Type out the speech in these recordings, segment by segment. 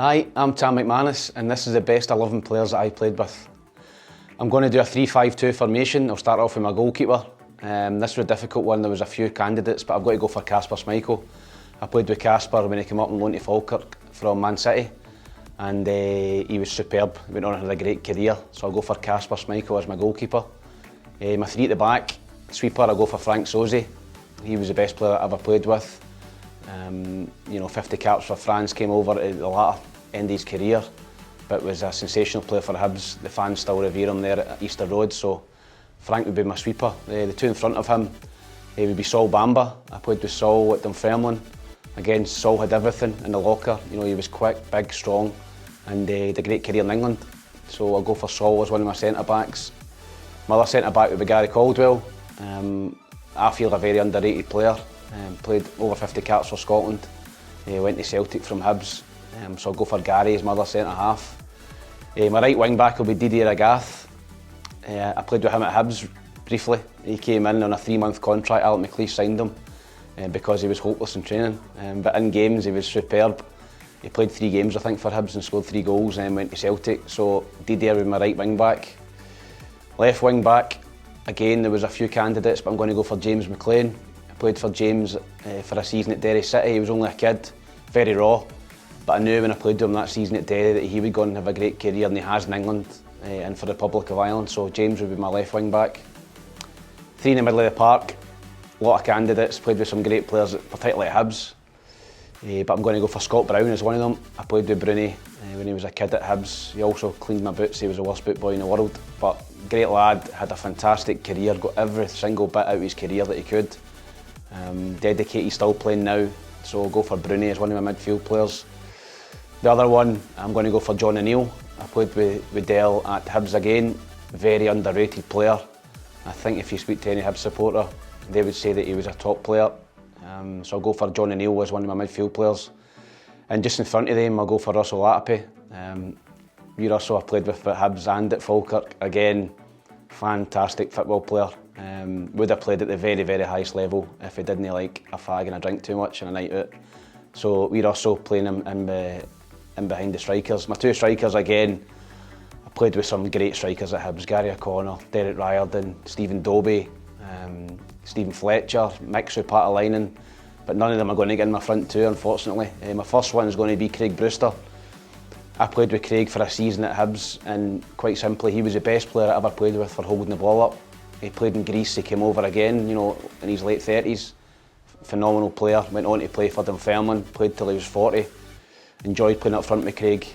Hi, I'm Tam Mcmanus and this is the best 11 players that I played with. I'm going to do a 3-5-2 formation. I'll start off with my goalkeeper. This was a difficult one, there was a few candidates, but I've got to go for Kasper Schmeichel. I played with Kasper when he came up on loan to Falkirk from Man City, and he was superb. He went on and had a great career, so I'll go for Kasper Schmeichel as my goalkeeper. My three at the back, sweeper, I'll go for Frank Sosie. He was the best player I ever played with. 50 caps for France, came over at the latter end of his career, but was a sensational player for Hibs. The fans still revere him there at Easter Road, so Frank would be my sweeper. The two in front of him would be Saul BAMBA. I played with Saul at Dunfermline. Again, Saul had everything in the locker. You know, he was quick, big, strong, and he had a great career in England. So I'll go for Saul as one of my centre-backs. My other centre-back would be Gary Caldwell. I feel a very underrated player. Played over 50 caps for Scotland. Went to Celtic from Hibs. So I'll go for Gary as my other centre-half. My right wing-back will be AGATHE. I played with him at Hibs briefly. He came in on a 3-month contract. Alex McLeish signed him because he was hopeless in training. But in games he was superb. He played 3 games I think for Hibs and scored 3 goals and then went to Celtic. So Didier was my right wing-back. Left wing-back, again there was a few candidates, but I'm going to go for James McClean. I played for James for a season at Derry City. He was only a kid, very raw, but I knew when I played with him that season at Derry that he would go on and have a great career, and he has in England and for the Republic of Ireland, so James would be my left wing back. 3 in the middle of the park, a lot of candidates, played with some great players, particularly at Hibs, but I'm going to go for Scott Brown as one of them. I played with Bruni when he was a kid at Hibs. He also cleaned my boots, he was the worst boot boy in the world, but great lad, had a fantastic career, got every single bit out of his career that he could. Dedicated, still playing now, so I'll go for Bruni as one of my midfield players. The other one, I'm going to go for John O'Neill. I played with Dell at Hibs again, very underrated player. I think if you speak to any Hibs supporter, they would say that he was a top player. So I'll go for John O'Neill as one of my midfield players. And just in front of them, I'll go for Russell Latapi. Russell I played with at Hibs and at Falkirk. Again, fantastic football player. Would have played at the very, very highest level if he didn't like a fag and a drink too much on a night out. So Russell playing him in behind the strikers. My 2 strikers again, I played with some great strikers at Hibs. Gary O'Connor, Derek Riordan, Stephen Dobie, Stephen Fletcher, Mixu Patalainen, but none of them are going to get in my front 2 unfortunately. My first one is going to be Craig Brewster. I played with Craig for a season at Hibs, and quite simply he was the best player I ever played with for holding the ball up. He played in Greece, he came over again, you know, in his late 30s. Phenomenal player, went on to play for Dunfermline, played till he was 40. Enjoyed playing up front with Craig.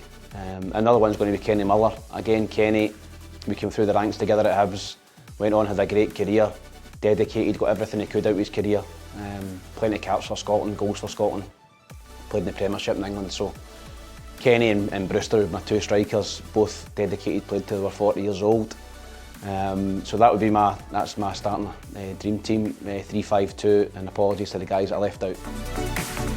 Another one's going to be Kenny Miller. Again, Kenny, we came through the ranks together at Hibs, went on, had a great career, dedicated, got everything he could out of his career. Plenty of caps for Scotland, goals for Scotland, played in the Premiership in England. So Kenny and Brewster were my 2 strikers, both dedicated, played till they were 40 years old. So that would be that's my starting dream team, 3-5-2, and apologies to the guys that I left out.